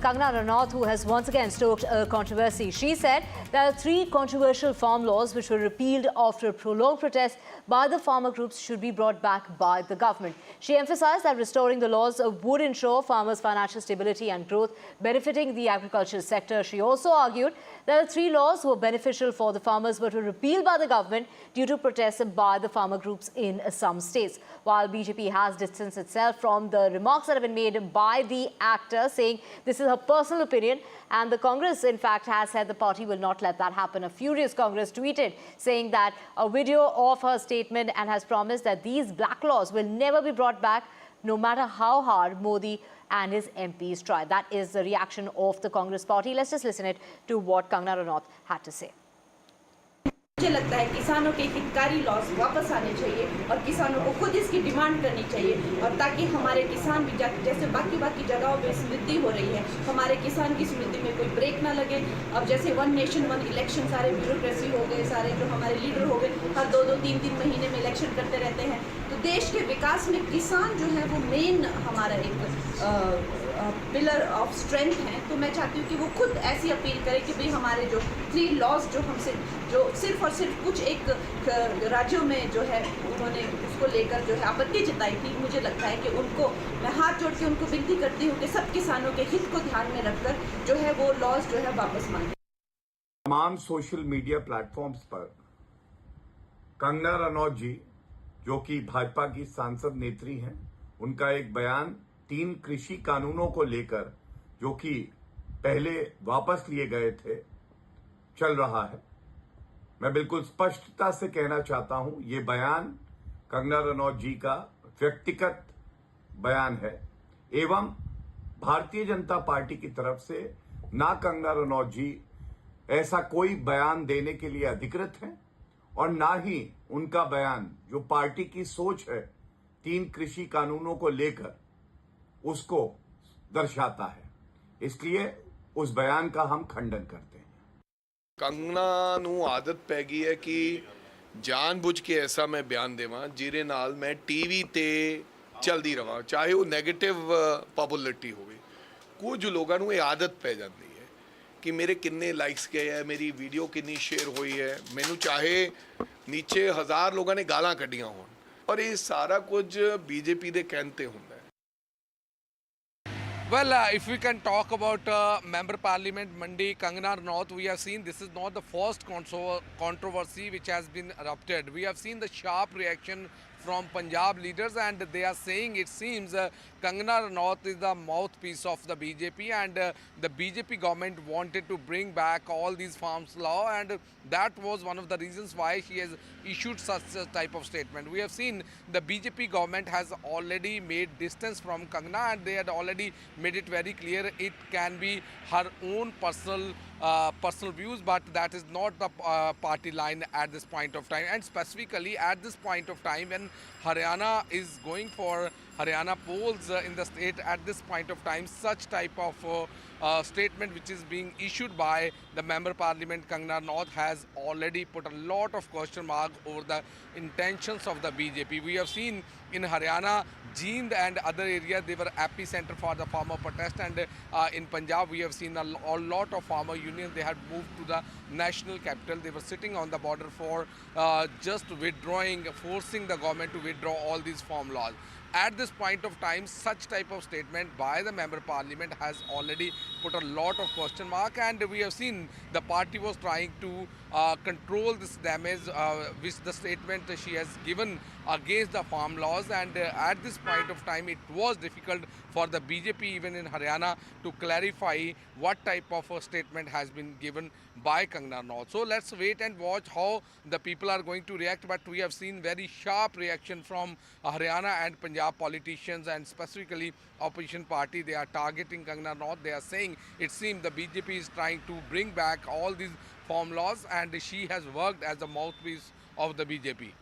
Kangana Ranaut, who has once again stoked a controversy. She said there are 3 controversial farm laws which were repealed after prolonged protests by the farmer groups should be brought back by the government. She emphasized that restoring the laws would ensure farmers' financial stability and growth, benefiting the agricultural sector. She also argued that the 3 laws were beneficial for the farmers but were repealed by the government due to protests by the farmer groups in some states. While BJP has distanced itself from the remarks that have been made by the actor, saying this is her personal opinion, and the Congress, in fact, has said the party will not let that happen. A furious Congress tweeted saying that a video of her statement and has promised that these black laws will never be brought back, no matter how hard Modi and his MPs try. That is the reaction of the Congress party. Let's just listen it to what Kangana Ranaut had to say. मुझे लगता है किसानों के हितकारी loss वापस आने चाहिए और किसानों को खुद इसकी डिमांड करनी चाहिए, और ताकि हमारे किसान भी जैसे बाकी जगहों पे समृद्धि हो रही है, हमारे किसान की समृद्धि में कोई ब्रेक ना लगे। अब जैसे 1 नेशन 1 इलेक्शन, सारे ब्यूरोक्रेसी हो गए, सारे जो हमारे लीडर हो गए, हर 2-2 3-3 महीने में इलेक्शन करते रहते हैं, तो देश के विकास में किसान जो है वो मेन हमारा एक पिलर ऑफ स्ट्रेंथ है। तो मैं चाहती हूँ कि वो खुद ऐसी अपील करे कि भाई हमारे जो 3 लॉज जो हमसे जो सिर्फ और सिर्फ कुछ एक राज्यों में जो है उन्होंने उसको लेकर जो है आपत्ति जताई थी, मुझे लगता है कि उनको मैं हाथ जोड़ के उनको विनती करती हूँ कि सब किसानों के हित को ध्यान में रखकर जो है वो लॉज जो है वापस मांगे। तमाम सोशल मीडिया प्लेटफॉर्म्स पर कंगना रनौत जी, जो कि भाजपा की सांसद नेत्री हैं, उनका एक बयान 3 कृषि कानूनों को लेकर, जो कि पहले वापस लिए गए थे, चल रहा है। मैं बिल्कुल स्पष्टता से कहना चाहता हूं, ये बयान कंगना रनौत जी का व्यक्तिगत बयान है एवं भारतीय जनता पार्टी की तरफ से ना कंगना रनौत जी ऐसा कोई बयान देने के लिए अधिकृत हैं और ना ही उनका बयान जो पार्टी की सोच है 3 कृषि कानूनों को लेकर उसको दर्शाता है। इसलिए उस बयान का हम खंडन करते हैं। कंगना ਨੂੰ ਆਦਤ ਪੈ ਗਈ ਹੈ ਕਿ ਜਾਣਬੁੱਝ ਕੇ ਐਸਾ ਮੈਂ ਬਿਆਨ ਦੇਵਾਂ ਜਿਹਦੇ ਨਾਲ ਮੈਂ ਟੀਵੀ ਤੇ ਚਲਦੀ ਰਵਾਂ, ਚਾਹੇ ਉਹ 네ਗੇਟਿਵ ਪਪੂਲੈਰਿਟੀ ਹੋਵੇ। ਕੁਝ ਲੋਕਾਂ ਨੂੰ ਇਹ ਆਦਤ ਪੈ ਜਾਂਦੀ ਹੈ ਕਿ ਮੇਰੇ ਕਿੰਨੇ ਲਾਈਕਸ ਗਏ ਹੈ, ਮੇਰੀ ਵੀਡੀਓ ਕਿੰਨੀ ਸ਼ੇਅਰ ਹੋਈ ਹੈ, ਮੈਨੂੰ ਚਾਹੇ ਨੀਚੇ 1000 ਲੋਕਾਂ ਨੇ ਗਾਲਾਂ ਕੱਢੀਆਂ ਹੋਣ, ਪਰ ਇਹ ਸਾਰਾ ਕੁਝ ਬੀਜੇਪੀ ਦੇ ਕਹਿਣ ਤੇ ਹੁੰਦਾ ਹੈ। Well, if we can talk about Member Parliament Mandi Kangana Ranaut, we have seen this is not the first controversy which has been erupted. We have seen the sharp reaction from Punjab leaders, and they are saying it seems Kangana Ranaut is the mouthpiece of the BJP, and the BJP government wanted to bring back all these farms law, and that was one of the reasons why she has issued such a type of statement. We have seen the BJP government has already made distance from Kangana, and they had already made it very clear it can be her own personal views, but that is not the party line at this point of time. And specifically at this point of time when Haryana is going for Haryana polls in the state, at this point of time such type of statement which is being issued by the Member Parliament Kangana Ranaut has already put a lot of question mark over the intentions of the BJP. We have seen in Haryana, Jind and other areas, they were epicenter for the farmer protest, and in Punjab we have seen a lot of farmer unions, they had moved to the national capital. They were sitting on the border for just withdrawing, forcing the government to withdraw all these farm laws. At this point of time, such type of statement by the Member Parliament has already put a lot of question mark, and we have seen the party was trying to control this damage which the statement she has given against the farm laws, and at this point of time it was difficult for the BJP even in Haryana to clarify what type of a statement has been given by Kangana Ranaut. So let's wait and watch how the people are going to react, but we have seen very sharp reaction from Haryana and Punjab politicians, and specifically opposition party. They are targeting Kangana Ranaut. They are saying it seems the BJP is trying to bring back all these farm laws, and she has worked as a mouthpiece of the BJP.